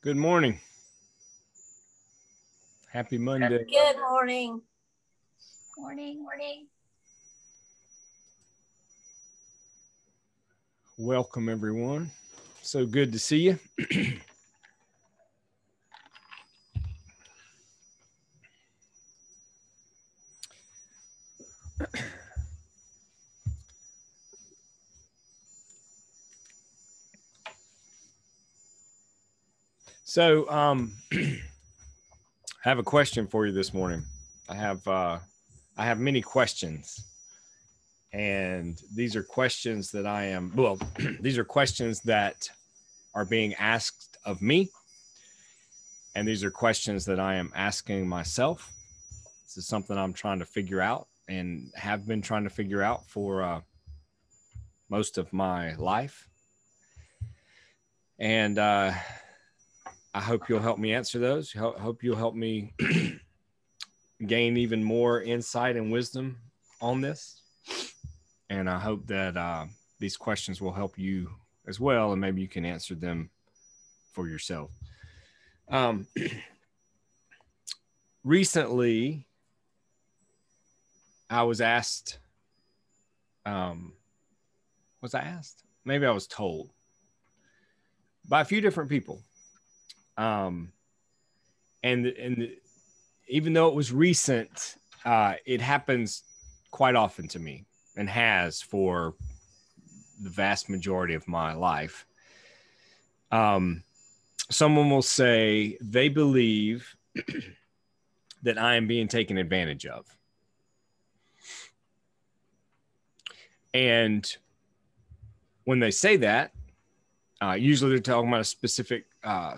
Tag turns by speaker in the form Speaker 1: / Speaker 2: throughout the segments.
Speaker 1: Good morning. Happy Monday.
Speaker 2: Good morning.
Speaker 3: Morning.
Speaker 1: Welcome, everyone. So good to see you. So, I have a question for you this morning. I have many questions, and these are questions that these are questions that are being asked of me, and these are questions that I am asking myself. This is something I'm trying to figure out and have been trying to figure out for most of my life. And I hope you'll help me answer those. Hope you'll help me gain even more insight and wisdom on this. And I hope that these questions will help you as well, and maybe you can answer them for yourself. Recently, I was asked, maybe I was told by a few different people. And even though it was recent, it happens quite often to me and has for the vast majority of my life. Someone will say they believe that I am being taken advantage of. And when they say that, usually they're talking about a specific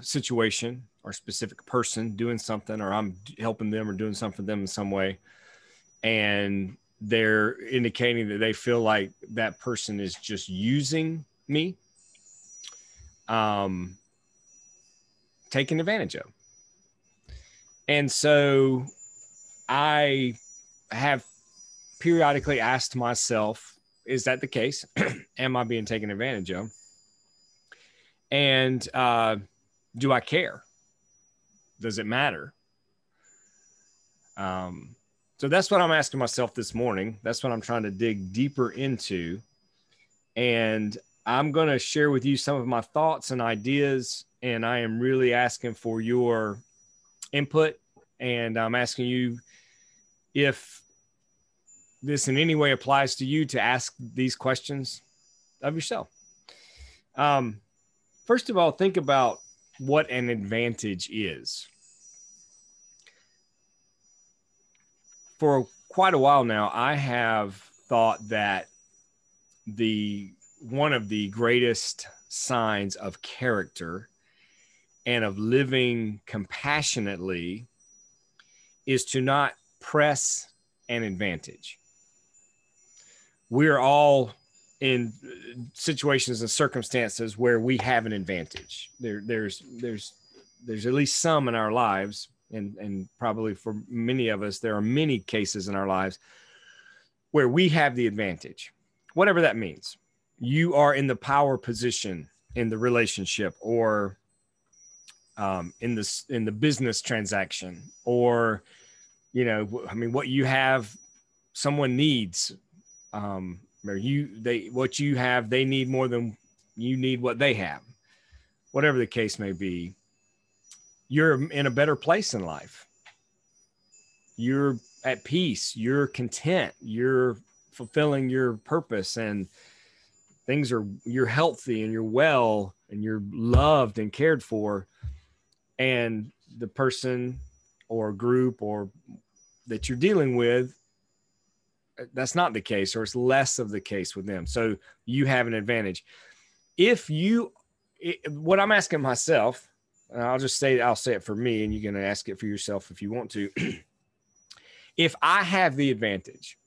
Speaker 1: situation or a specific person doing something, or I'm helping them or doing something for them in some way. And they're indicating that they feel like that person is just using me, taking advantage of. And so I have periodically asked myself, is that the case? Am I being taken advantage of? And do I care? Does it matter? So that's what I'm asking myself this morning. That's what I'm trying to dig deeper into. And I'm going to share with you some of my thoughts and ideas. And I am really asking for your input. And I'm asking you if this in any way applies to you to ask these questions of yourself. First of all, think about what an advantage is. For quite a while now, I have thought that one of the greatest signs of character and of living compassionately is to not press an advantage. We're all in situations and circumstances where we have an advantage. There's at least some in our lives, and probably for many of us, there are many cases in our lives where we have the advantage, whatever that means. You are in the power position in the relationship, or in the business transaction, or what you have, someone needs. What you have, they need more than you need what they have. Whatever the case may be, you're in a better place in life. You're at peace. You're content. You're fulfilling your purpose, and you're healthy, and you're well, and you're loved and cared for. And the person or group or that you're dealing with, that's not the case, or it's less of the case with them. So you have an advantage. What I'm asking myself, and I'll say it for me, and you can ask it for yourself if you want to. If I have the advantage,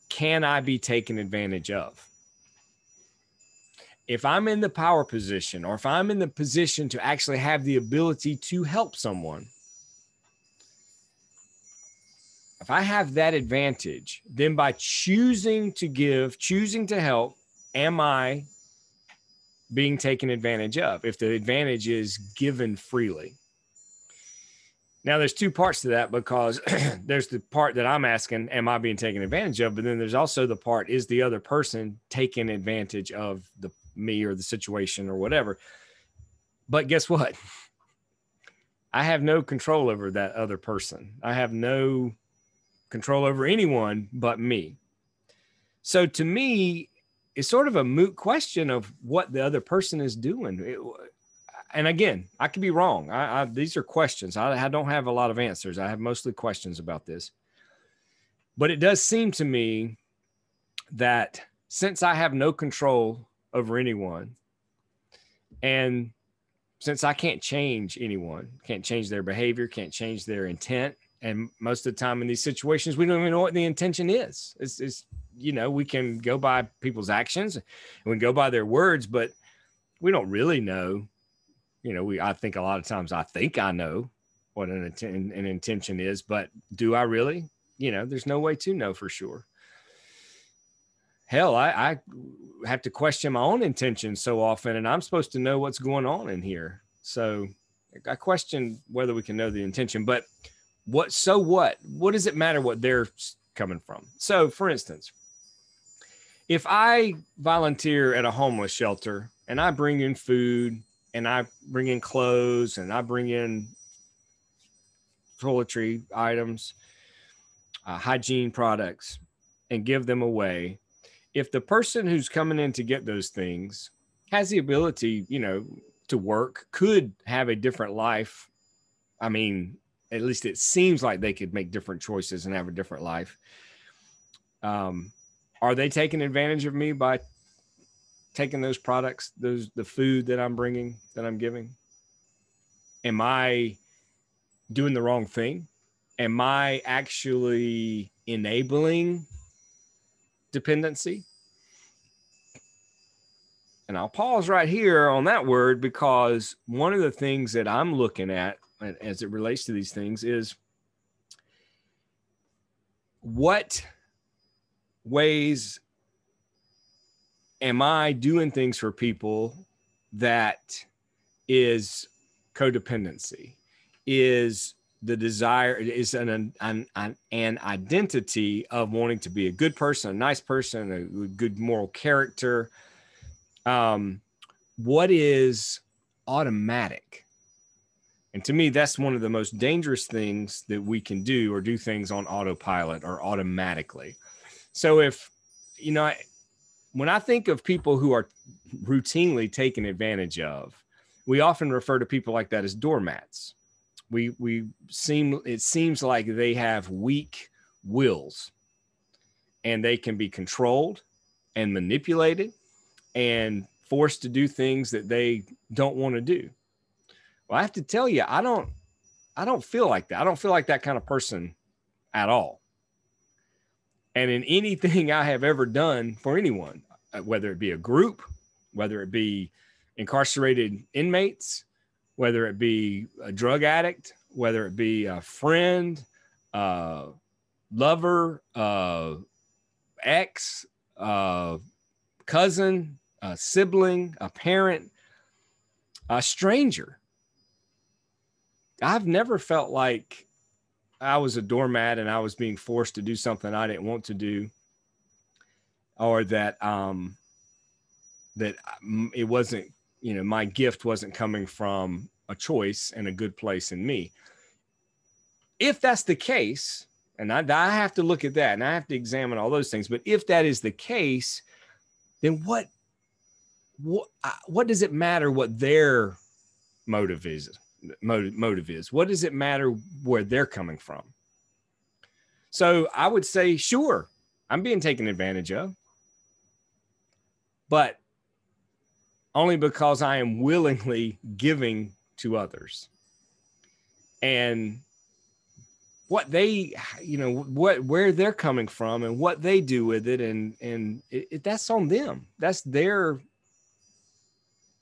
Speaker 1: can I be taken advantage of? If I'm in the power position, or if I'm in the position to actually have the ability to help someone, if I have that advantage, then by choosing to give, choosing to help, am I being taken advantage of, if the advantage is given freely. Now, there's two parts to that, because there's the part that I'm asking, am I being taken advantage of? But then there's also the part, is the other person taking advantage of me or the situation or whatever? But guess what? I have no control over that other person. I have no control over anyone but me. So to me, it's sort of a moot question of what the other person is doing. And again, I could be wrong. These are questions. I don't have a lot of answers. I have mostly questions about this. But it does seem to me that since I have no control over anyone, and since I can't change anyone, can't change their behavior, can't change their intent, and most of the time in these situations, we don't even know what the intention is. It's we can go by people's actions and we can go by their words, but we don't really know. I think a lot of times I think I know what an intention is, but do I really? There's no way to know for sure. Hell, I have to question my own intentions so often, and I'm supposed to know what's going on in here. So I question whether we can know the intention, but what does it matter what they're coming from? So for instance, if I volunteer at a homeless shelter and I bring in food and I bring in clothes and I bring in toiletry items, hygiene products, and give them away, if the person who's coming in to get those things has the ability, to work, could have a different life. I mean, at least it seems like they could make different choices and have a different life. Are they taking advantage of me by taking those products, the food that I'm bringing, that I'm giving? Am I doing the wrong thing? Am I actually enabling dependency? And I'll pause right here on that word, because one of the things that I'm looking at as it relates to these things is, what ways am I doing things for people that is codependency, is the desire, is an identity of wanting to be a good person, a nice person, a good moral character. What is automatic? And to me, that's one of the most dangerous things that we can do, or do things on autopilot or automatically. So if, when I think of people who are routinely taken advantage of, we often refer to people like that as doormats. It seems like they have weak wills, and they can be controlled and manipulated and forced to do things that they don't want to do. Well, I have to tell you, I don't feel like that. I don't feel like that kind of person at all. And in anything I have ever done for anyone, whether it be a group, whether it be incarcerated inmates, whether it be a drug addict, whether it be a friend, lover, ex, cousin, a sibling, a parent, a stranger, I've never felt like I was a doormat and I was being forced to do something I didn't want to do, or that it wasn't, my gift wasn't coming from a choice and a good place in me. If that's the case, and I have to look at that and I have to examine all those things, but if that is the case, then what does it matter what their motive is? What does it matter where they're coming from? So I would say, sure, I'm being taken advantage of, but only because I am willingly giving to others. And what they, where they're coming from and what they do with it, and that's on them. That's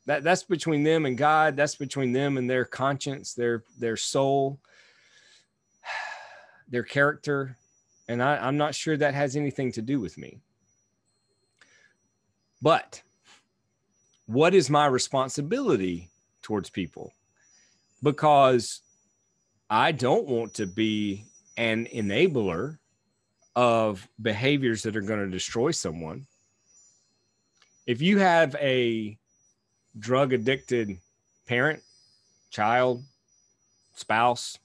Speaker 1: that's between them and God. That's between them and their conscience, their soul, their character. And I'm not sure that has anything to do with me. But what is my responsibility towards people? Because I don't want to be an enabler of behaviors that are going to destroy someone. If you have a drug addicted parent, child, spouse,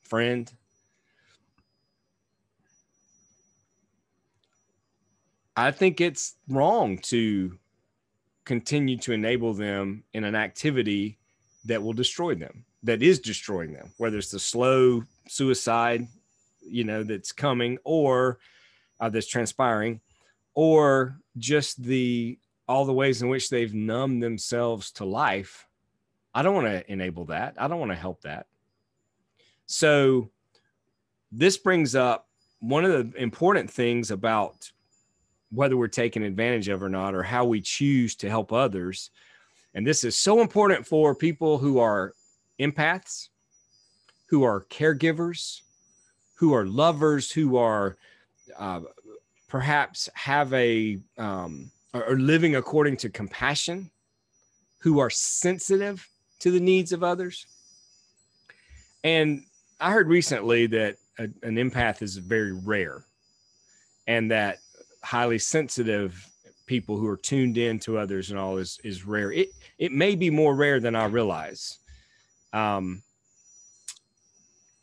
Speaker 1: friend, I think it's wrong to continue to enable them in an activity that will destroy them, that is destroying them, whether it's the slow suicide, that's coming, or that's transpiring, or just all the ways in which they've numbed themselves to life. I don't want to enable that. I don't want to help that. So this brings up one of the important things about whether we're taken advantage of or not, or how we choose to help others. And this is so important for people who are empaths, who are caregivers, who are lovers, who are perhaps have are living according to compassion, who are sensitive to the needs of others. And I heard recently that an empath is very rare, and that highly sensitive people who are tuned in to others and all is rare. It may be more rare than I realize.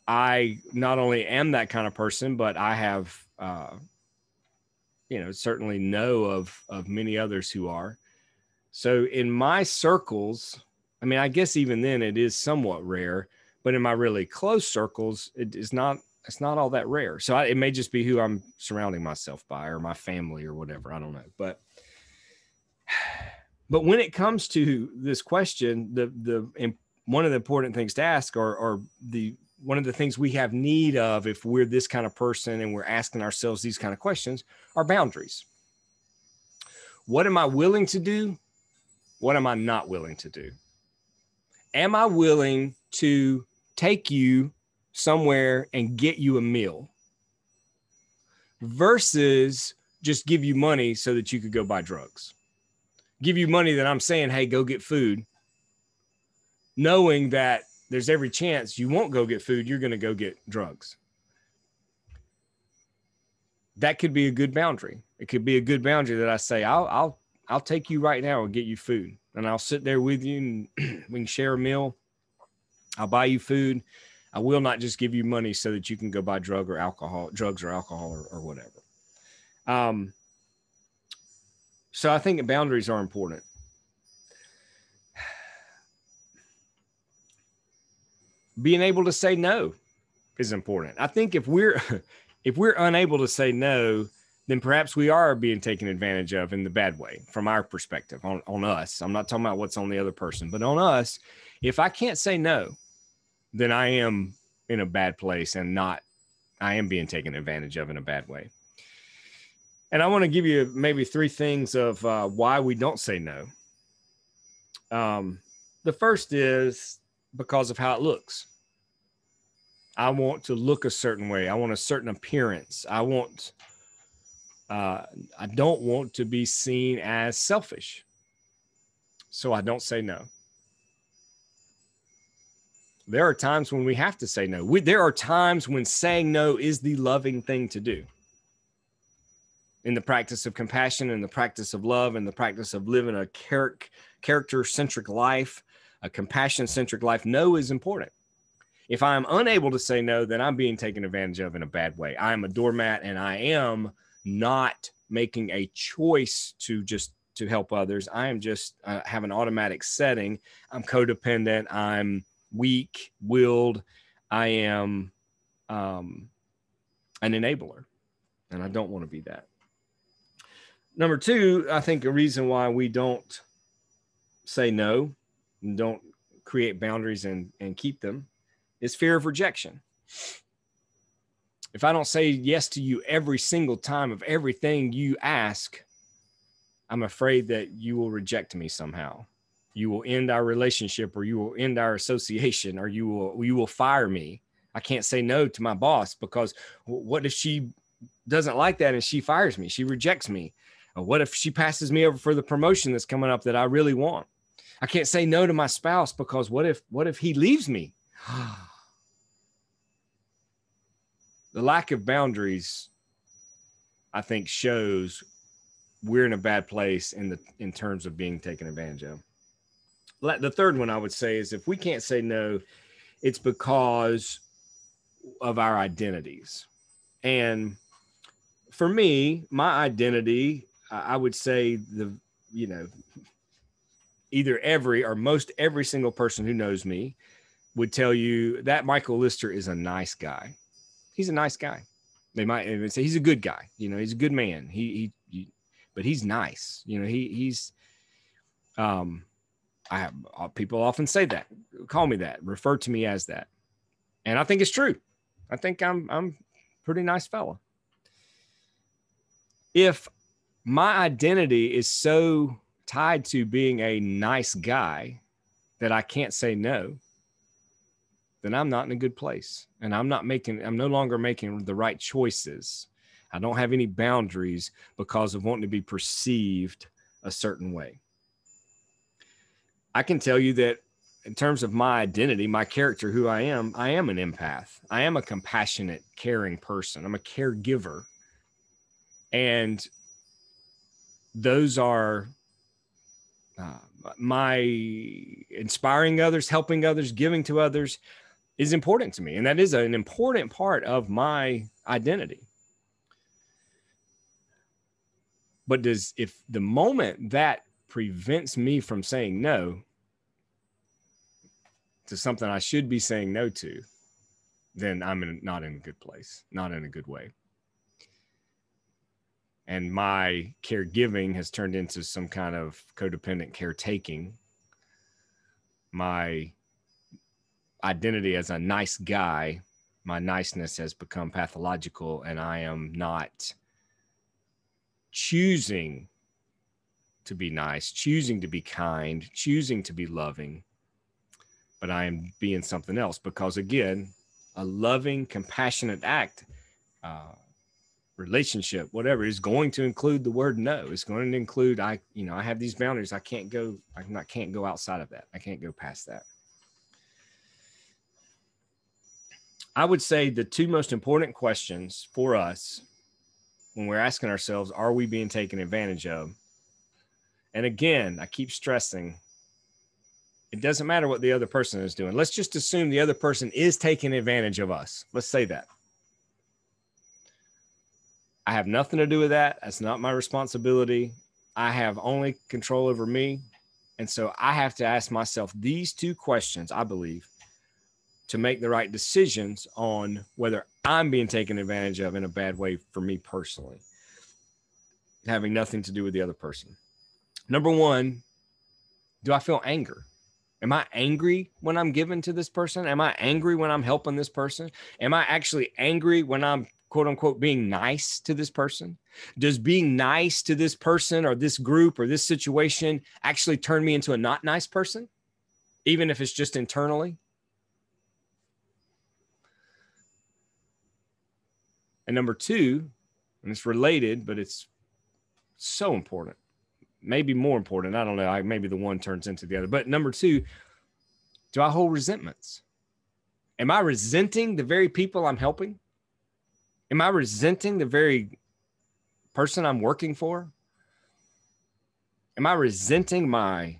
Speaker 1: I not only am that kind of person, but I have, certainly know of many others who are. So in my circles, I mean, I guess even then it is somewhat rare, but in my really close circles, it's not all that rare. So it may just be who I'm surrounding myself by, or my family, or whatever. I don't know. But when it comes to this question, one of the important things to ask, or one of the things we have need of if we're this kind of person and we're asking ourselves these kind of questions, are boundaries. What am I willing to do? What am I not willing to do? Am I willing to take you somewhere and get you a meal versus just give you money so that you could go buy drugs? Give you money that I'm saying, hey, go get food, knowing that there's every chance you won't go get food, you're going to go get drugs. That could be a good boundary. It could be a good boundary that I say, I'll take you right now and get you food, and I'll sit there with you and we can share a meal. I'll buy you food. I will not just give you money so that you can go buy drugs or alcohol or whatever. So I think boundaries are important. Being able to say no is important. I think if we're unable to say no, then perhaps we are being taken advantage of in the bad way from our perspective on us. I'm not talking about what's on the other person, but on us. If I can't say no, then I am in a bad place, and I am being taken advantage of in a bad way. And I want to give you maybe 3 things of why we don't say no. The first is because of how it looks. I want to look a certain way. I want a certain appearance. I don't want to be seen as selfish. So I don't say no. There are times when we have to say no. There are times when saying no is the loving thing to do. In the practice of compassion, in the practice of love, in the practice of living a character-centric life, a compassion-centric life, no is important. If I'm unable to say no, then I'm being taken advantage of in a bad way. I'm a doormat, and I am not making a choice to help others. I am just have an automatic setting. I'm codependent. I'm weak-willed. I am an enabler, and I don't want to be that. Number 2, I think a reason why we don't say no and don't create boundaries and keep them is fear of rejection. If I don't say yes to you every single time of everything you ask, I'm afraid that you will reject me somehow. You will end our relationship, or you will end our association, or you will fire me. I can't say no to my boss because what if she doesn't like that and she fires me? She rejects me. Or what if she passes me over for the promotion that's coming up that I really want? I can't say no to my spouse because what if he leaves me? The lack of boundaries, I think, shows we're in a bad place in terms of being taken advantage of. The third one I would say is if we can't say no, it's because of our identities. And for me, my identity, I would say either every or most every single person who knows me would tell you that Michael Lister is a nice guy. He's a nice guy. They might even say he's a good guy. He's a good man. But he's nice. People often say that, call me that, refer to me as that. And I think it's true. I think I'm a pretty nice fella. If my identity is so tied to being a nice guy that I can't say no, then I'm not in a good place. And I'm no longer making the right choices. I don't have any boundaries because of wanting to be perceived a certain way. I can tell you that in terms of my identity, my character, who I am an empath. I am a compassionate, caring person. I'm a caregiver. And those are my inspiring others, helping others, giving to others is important to me. And that is an important part of my identity. But if the moment that prevents me from saying no to something I should be saying no to, then I'm not in a good place, not in a good way. And my caregiving has turned into some kind of codependent caretaking. My identity as a nice guy, my niceness has become pathological, and I am not choosing to be nice, choosing to be kind, choosing to be loving, but I am being something else because, again, a loving, compassionate act, relationship, whatever, is going to include the word no. It's going to include, I have these boundaries. I can't go outside of that. I can't go past that. I would say the two most important questions for us when we're asking ourselves, are we being taken advantage of? And again, I keep stressing, it doesn't matter what the other person is doing. Let's just assume the other person is taking advantage of us. Let's say that. I have nothing to do with that. That's not my responsibility. I have only control over me. And so I have to ask myself these two questions, I believe, to make the right decisions on whether I'm being taken advantage of in a bad way for me personally, having nothing to do with the other person. Number one, do I feel anger? Am I angry when I'm giving to this person? Am I angry when I'm helping this person? Am I actually angry when I'm quote unquote being nice to this person? Does being nice to this person or this group or this situation actually turn me into a not nice person, even if it's just internally? And number two, and it's related, but it's so important, maybe more important. I don't know. Maybe the one turns into the other. But number two, do I hold resentments? Am I resenting the very people I'm helping? Am I resenting the very person I'm working for? Am I resenting my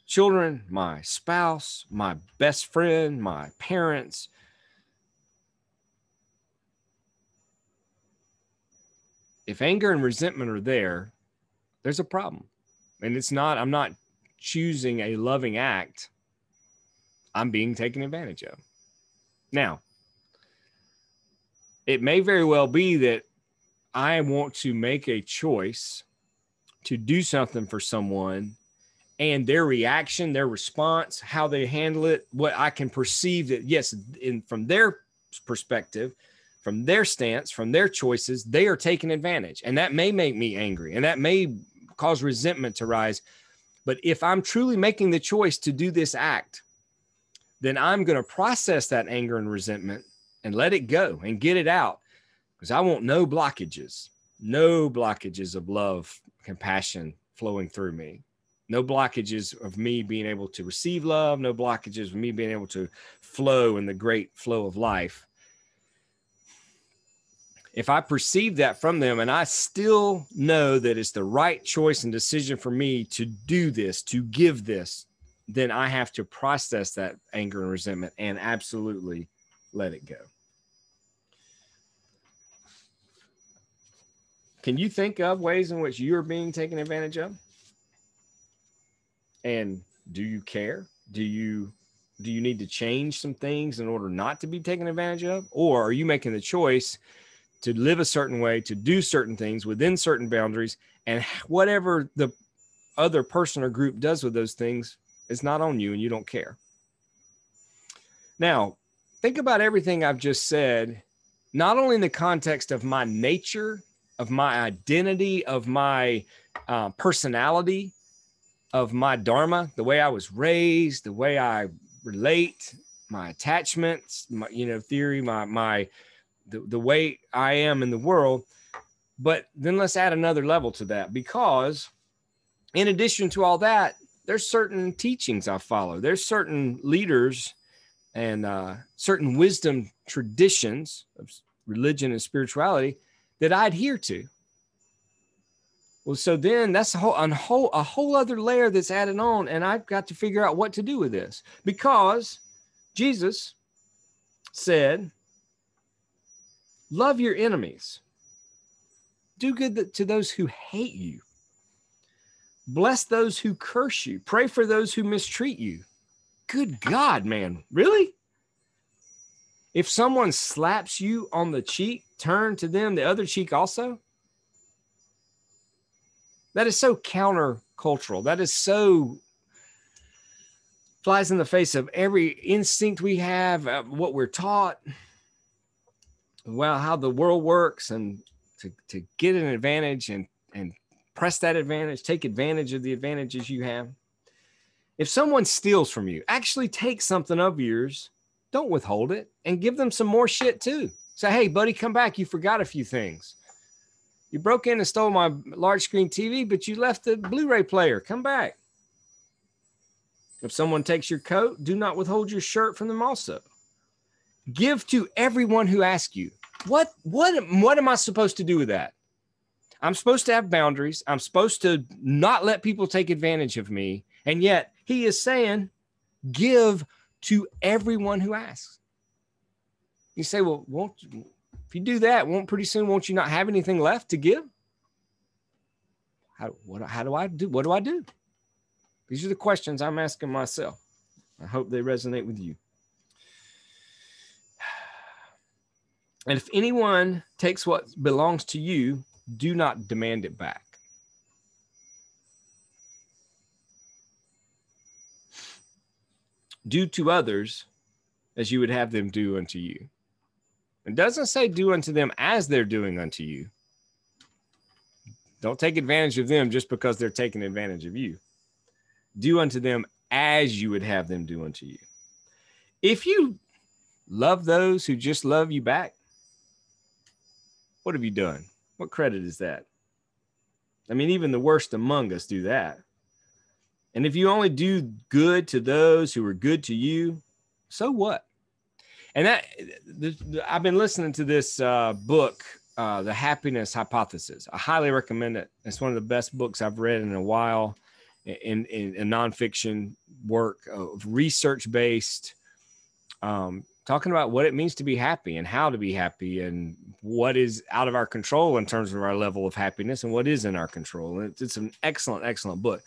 Speaker 1: children, my spouse, my best friend, my parents? If anger and resentment are there, there's a problem. And I'm not choosing a loving act. I'm being taken advantage of. Now, it may very well be that I want to make a choice to do something for someone, and their reaction, their response, how they handle it, what I can perceive that, yes, from their perspective, from their stance, from their choices, they are taking advantage. And that may make me angry, and that may cause resentment to rise. But if I'm truly making the choice to do this act, then I'm going to process that anger and resentment and let it go and get it out, because I want no blockages. no blockages of love, compassion flowing through me. No blockages of me being able to receive love. No blockages of me being able to flow in the great flow of life. If I perceive that from them and I still know that it's the right choice and decision for me to do this, to give this, then I have to process that anger and resentment and absolutely let it go. Can you think of ways in which you're being taken advantage of? And do you care? Do you need to change some things in order not to be taken advantage of? Or are you making the choice to live a certain way, to do certain things within certain boundaries, and whatever the other person or group does with those things is not on you and you don't care? Now, think about everything I've just said, not only in the context of my nature, of my identity, of my personality, of my dharma, the way I was raised, the way I relate, my attachments, my, theory, the way I am in the world. But then let's add another level to that, because in addition to all that, there's certain teachings I follow. There's certain leaders and certain wisdom traditions of religion and spirituality that I adhere to. Well, so then that's a whole other layer that's added on, and I've got to figure out what to do with this, because Jesus said, love your enemies, do good to those who hate you, bless those who curse you, pray for those who mistreat you. Good God, man, really? If someone slaps you on the cheek, turn to them the other cheek also? That is so countercultural. That is so flies in the face of every instinct we have, what we're taught, well, how the world works, and to get an advantage and press that advantage, take advantage of the advantages you have. If someone steals from you, actually take something of yours, don't withhold it, and give them some more shit too. Say, hey, buddy, come back. You forgot a few things. You broke in and stole my large screen TV, but you left the Blu-ray player. Come back. If someone takes your coat, do not withhold your shirt from them also. Give to everyone who asks you. What am I supposed to do with that? I'm supposed to have boundaries. I'm supposed to not let people take advantage of me. And yet he is saying, give to everyone who asks. You say, well, if you do that, pretty soon, won't you not have anything left to give? How do I do? What do I do? These are the questions I'm asking myself. I hope they resonate with you. And if anyone takes what belongs to you, do not demand it back. Do to others as you would have them do unto you. It doesn't say do unto them as they're doing unto you. Don't take advantage of them just because they're taking advantage of you. Do unto them as you would have them do unto you. If you love those who just love you back, what have you done? What credit is that? I mean, even the worst among us do that. And if you only do good to those who are good to you, so what? And I've been listening to this book, The Happiness Hypothesis. I highly recommend it. It's one of the best books I've read in a while in nonfiction work, of research-based, talking about what it means to be happy and how to be happy and what is out of our control in terms of our level of happiness and what is in our control. And it's an excellent, excellent book.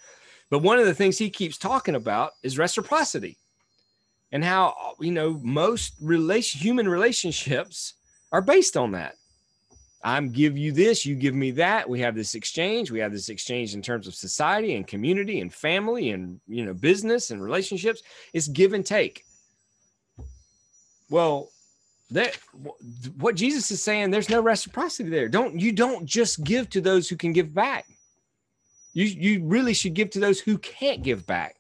Speaker 1: But one of the things he keeps talking about is reciprocity. And how, most human relationships are based on that. I give you this, you give me that. We have this exchange. We have this exchange in terms of society and community and family and, business and relationships. It's give and take. Well, what Jesus is saying, there's no reciprocity there. You don't just give to those who can give back. You really should give to those who can't give back.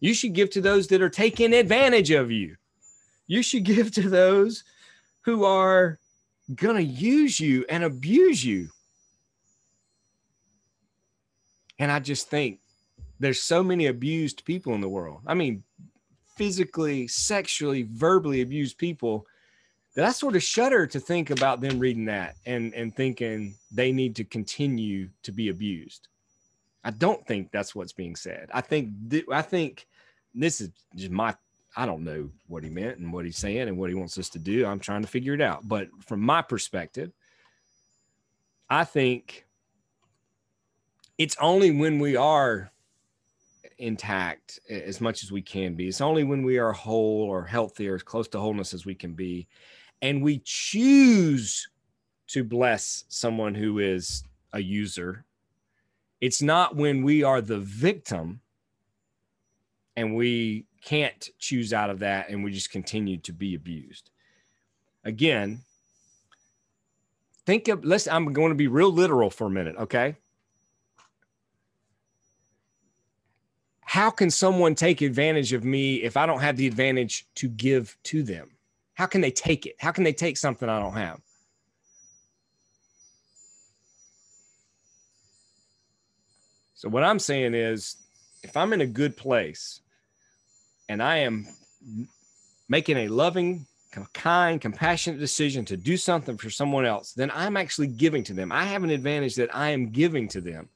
Speaker 1: You should give to those that are taking advantage of you. You should give to those who are going to use you and abuse you. And I just think there's so many abused people in the world. I mean, physically, sexually, verbally abused people that I sort of shudder to think about them reading that and thinking they need to continue to be abused. I don't think that's what's being said. I think this is just I don't know what he meant and what he's saying and what he wants us to do. I'm trying to figure it out. But from my perspective, I think it's only when we are intact as much as we can be. It's only when we are whole or healthy or as close to wholeness as we can be, and we choose to bless someone who is a user. It's not when we are the victim and we can't choose out of that and we just continue to be abused. Again, I'm going to be real literal for a minute, okay? How can someone take advantage of me if I don't have the advantage to give to them? How can they take it? How can they take something I don't have? So what I'm saying is, if I'm in a good place and I am making a loving, kind, compassionate decision to do something for someone else, then I'm actually giving to them. I have an advantage that I am giving to them.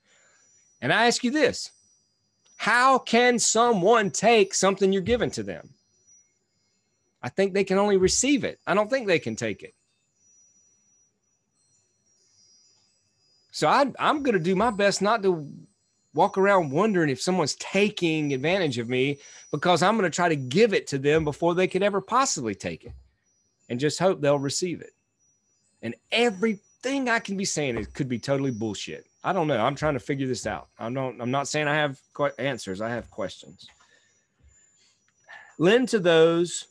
Speaker 1: And I ask you this: how can someone take something you're giving to them? I think they can only receive it. I don't think they can take it. So I'm going to do my best not to walk around wondering if someone's taking advantage of me, because I'm going to try to give it to them before they could ever possibly take it, and just hope they'll receive it. And everything I can be saying, it could be totally bullshit. I don't know. I'm trying to figure this out. I'm not saying I have answers. I have questions. Lend to those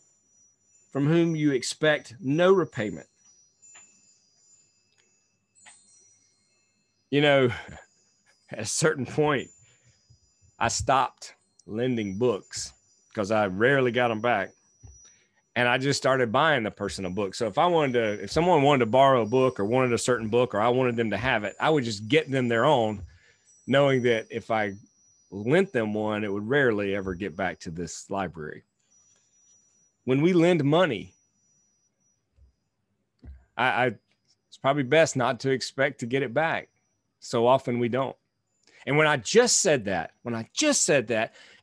Speaker 1: from whom you expect no repayment. You know, at a certain point, I stopped lending books because I rarely got them back. And I just started buying the person a book. So if someone wanted to borrow a book or wanted a certain book, or I wanted them to have it, I would just get them their own, knowing that if I lent them one, it would rarely ever get back to this library. When we lend money, it's probably best not to expect to get it back. So often we don't. And when I just said that,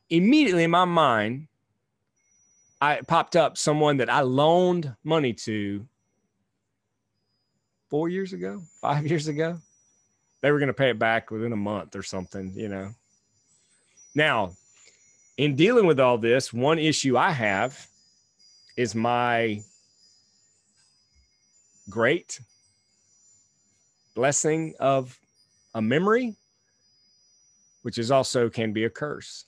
Speaker 1: immediately in my mind, I popped up someone that I loaned money to 4 years ago, 5 years ago. They were going to pay it back within a month or something, you know. Now, in dealing with all this, one issue I have is my great blessing of a memory, which is also can be a curse.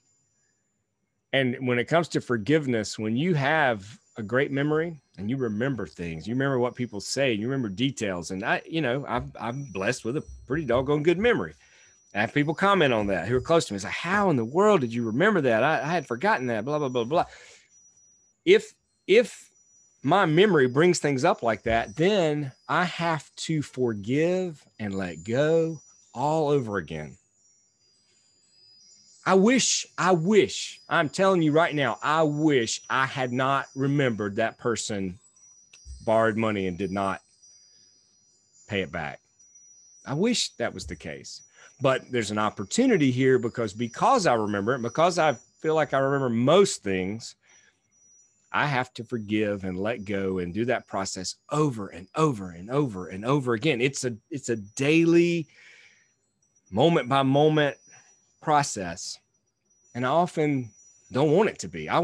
Speaker 1: And when it comes to forgiveness, when you have a great memory and you remember things, you remember what people say, you remember details. And I'm blessed with a pretty doggone good memory. I have people comment on that who are close to me. It's like, how in the world did you remember that? I had forgotten that, blah, blah, blah, blah. If my memory brings things up like that, then I have to forgive and let go all over again. I wish, I'm telling you right now, I wish I had not remembered that person borrowed money and did not pay it back. I wish that was the case. But there's an opportunity here because I remember it, because I feel like I remember most things, I have to forgive and let go and do that process over and over and over and over again. It's a daily, moment by moment process. And I often don't want it to be. I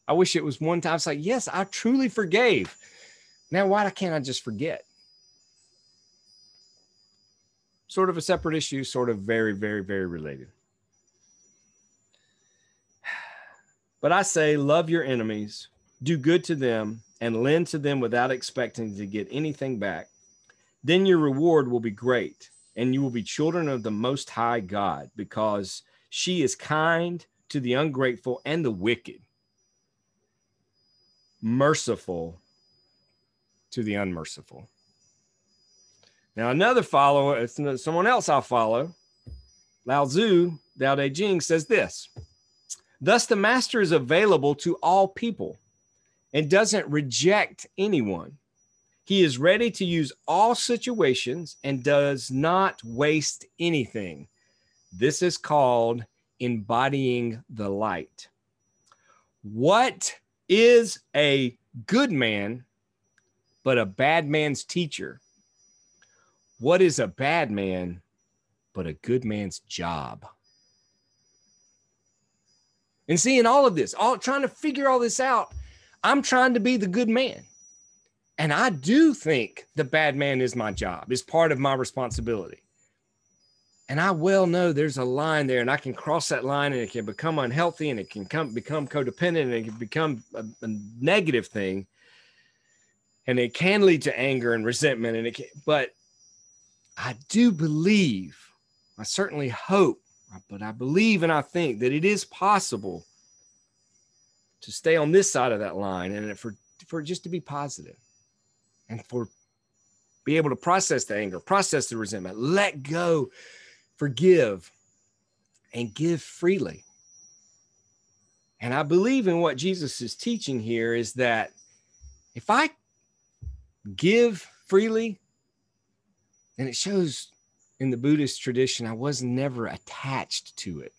Speaker 1: wish it was one time. It's like, yes, I truly forgave. Now, why can't I just forget? Sort of a separate issue, sort of very, very, very related. But I say, love your enemies, do good to them, and lend to them without expecting to get anything back. Then your reward will be great, and you will be children of the Most High God, because she is kind to the ungrateful and the wicked, merciful to the unmerciful. Now, another follower, someone else I'll follow, Lao Tzu, Tao Te Ching, says this: thus the master is available to all people and doesn't reject anyone. He is ready to use all situations and does not waste anything. This is called embodying the light. What is a good man but a bad man's teacher? What is a bad man but a good man's job? And seeing all of this, trying to figure all this out, I'm trying to be the good man. And I do think the bad man is my job, is part of my responsibility. And I well know there's a line there, and I can cross that line, and it can become unhealthy, and it can become codependent, and it can become a negative thing. And it can lead to anger and resentment. But I do believe, I certainly hope, but I believe and I think that it is possible to stay on this side of that line, and for just to be positive, and for be able to process the anger, process the resentment, let go, forgive, and give freely. And I believe in what Jesus is teaching here is that if I give freely, and it shows in the Buddhist tradition, I was never attached to it.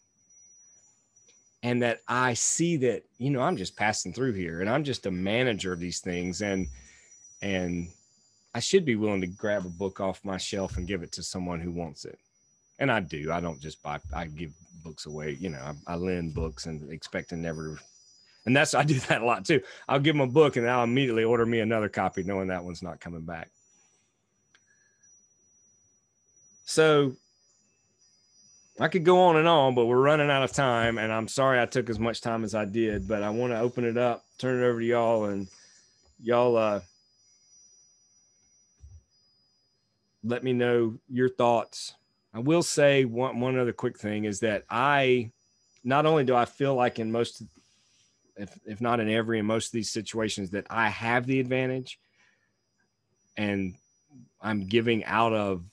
Speaker 1: And that I see that, I'm just passing through here, and I'm just a manager of these things. And I should be willing to grab a book off my shelf and give it to someone who wants it. And I do. I don't just buy, I give books away. I lend books and expect to never. And I do that a lot too. I'll give them a book and I'll immediately order me another copy, knowing that one's not coming back. So I could go on, but we're running out of time, and I'm sorry I took as much time as I did, but I want to open it up, turn it over to y'all, and y'all let me know your thoughts. I will say one other quick thing is that not only do I feel like in most, if not in every, in most of these situations, that I have the advantage, and I'm giving out of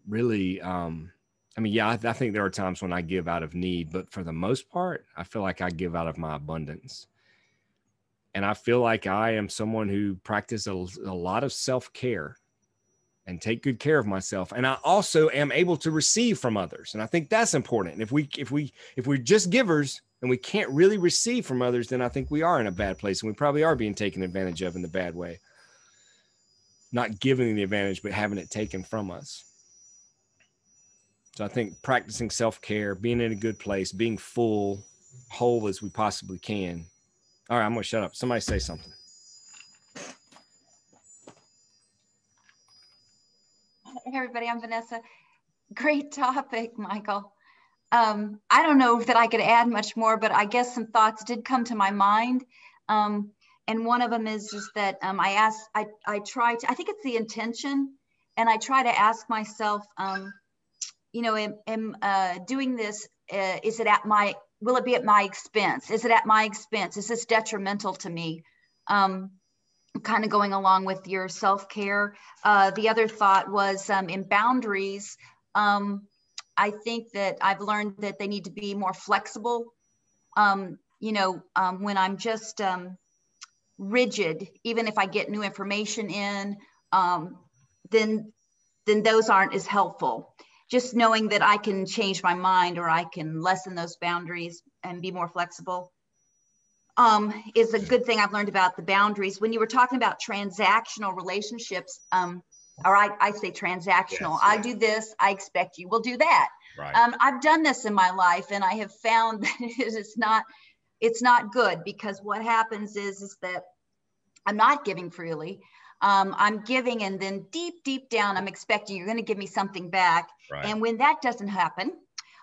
Speaker 1: really, I think there are times when I give out of need, but for the most part, I feel like I give out of my abundance. And I feel like I am someone who practices a lot of self-care and take good care of myself. And I also am able to receive from others. And I think that's important. And if we're just givers and we can't really receive from others, then I think we are in a bad place, and we probably are being taken advantage of in the bad way. Not giving the advantage, but having it taken from us. So I think practicing self-care, being in a good place, being full, whole as we possibly can. All right, I'm going to shut up. Somebody say something.
Speaker 3: Hey, everybody, I'm Vanessa. Great topic, Michael. I don't know that I could add much more, but I guess some thoughts did come to my mind. And one of them is just that I try to, I think it's the intention, and I try to ask myself, am doing this, will it be at my expense? Is it at my expense? Is this detrimental to me? Kind of going along with your self-care. The other thought was in boundaries. I think that I've learned that they need to be more flexible. When I'm just rigid, even if I get new information in, then those aren't as helpful. Just knowing that I can change my mind, or I can lessen those boundaries and be more flexible, is a good thing I've learned about the boundaries. When you were talking about transactional relationships, or I say transactional, yes, I do this, I expect you will do that.
Speaker 1: Right.
Speaker 3: I've done this in my life, and I have found that it's not good, because what happens is that I'm not giving freely. I'm giving, and then deep down, I'm expecting you're going to give me something back.
Speaker 1: Right.
Speaker 3: And when that doesn't happen,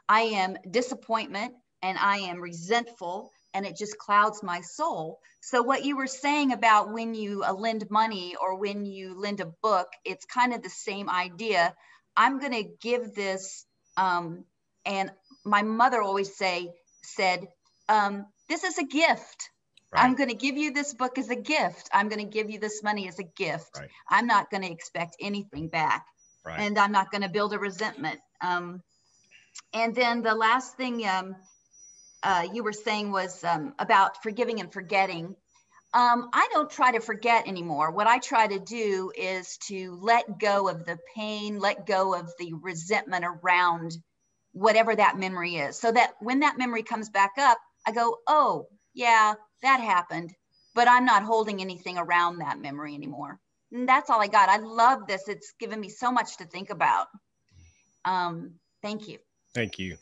Speaker 3: I am disappointment, and I am resentful, and it just clouds my soul. So what you were saying about when you lend money or when you lend a book, it's kind of the same idea. I'm going to give this, and my mother always said, this is a gift. Right. I'm going to give you this book as a gift. I'm going to give you this money as a gift. Right. I'm not going to expect anything back. Right. And I'm not going to build a resentment. And then the last thing you were saying was about forgiving and forgetting. I don't try to forget anymore. What I try to do is to let go of the pain, let go of the resentment around whatever that memory is, so that when that memory comes back up, I go, oh, yeah, that happened, but I'm not holding anything around that memory anymore. And that's all I got. I love this. It's given me so much to think about. Thank you.
Speaker 1: Thank you.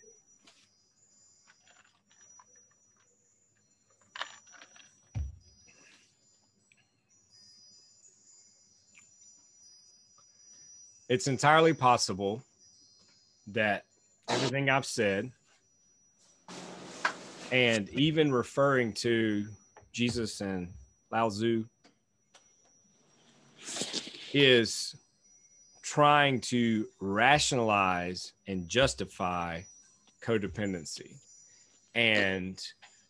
Speaker 1: It's entirely possible that everything I've said, and even referring to Jesus and Lao Tzu, is trying to rationalize and justify codependency and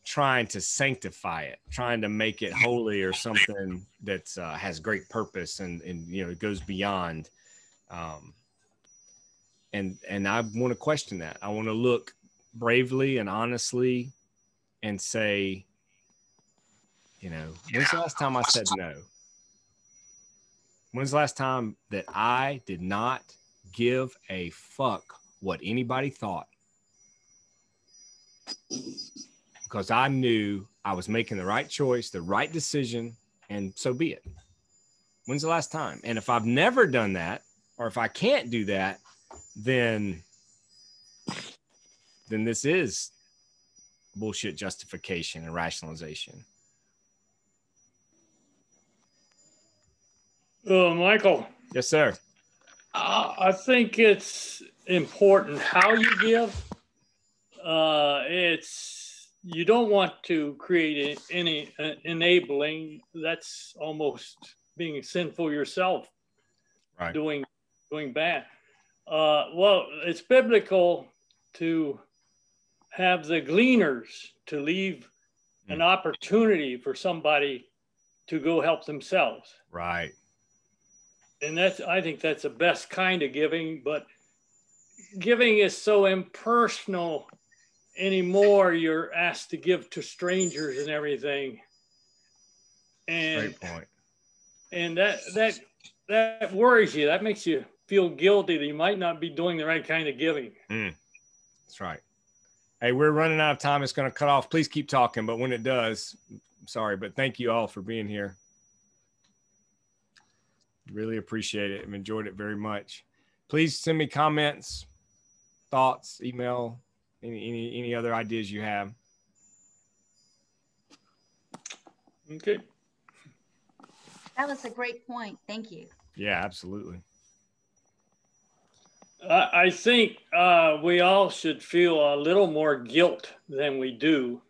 Speaker 1: trying to sanctify it, trying to make it holy or something that has great purpose and you know, it goes beyond. And I want to question that. I want to look bravely and honestly and say, you know, when's the last time I said no? When's the last time that I did not give a fuck what anybody thought? Because I knew I was making the right choice, the right decision, and so be it. When's the last time? And if I've never done that, or if I can't do that, then this is bullshit justification and rationalization.
Speaker 2: Michael.
Speaker 1: Yes, sir.
Speaker 2: I think it's important how you give. You don't want to create any enabling. That's almost being sinful yourself,
Speaker 1: right?
Speaker 2: Doing bad. Well, it's biblical to have the gleaners to leave an opportunity for somebody to go help themselves.
Speaker 1: Right.
Speaker 2: And I think that's the best kind of giving, but giving is so impersonal anymore. You're asked to give to strangers and everything. And
Speaker 1: great point.
Speaker 2: And that worries you. That makes you feel guilty that you might not be doing the right kind of giving.
Speaker 1: That's right. Hey, we're running out of time. It's going to cut off. Please keep talking, but when it does, I'm sorry, but thank you all for being here. Really appreciate it. I've enjoyed it very much. Please send me comments, thoughts, email, any other ideas you have.
Speaker 2: Okay.
Speaker 3: That was a great point. Thank you.
Speaker 1: Yeah, absolutely.
Speaker 2: I think we all should feel a little more guilt than we do.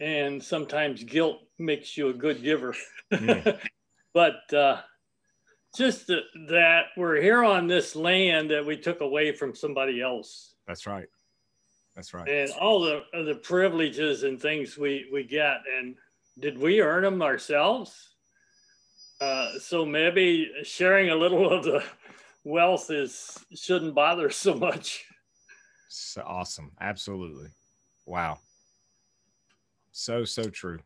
Speaker 2: And sometimes guilt makes you a good giver. But just that we're here on this land that we took away from somebody else.
Speaker 1: That's right. That's right.
Speaker 2: And all the privileges and things we get. And did we earn them ourselves? So maybe sharing a little of the wealth shouldn't bother so much.
Speaker 1: So awesome. Absolutely. Wow. So true.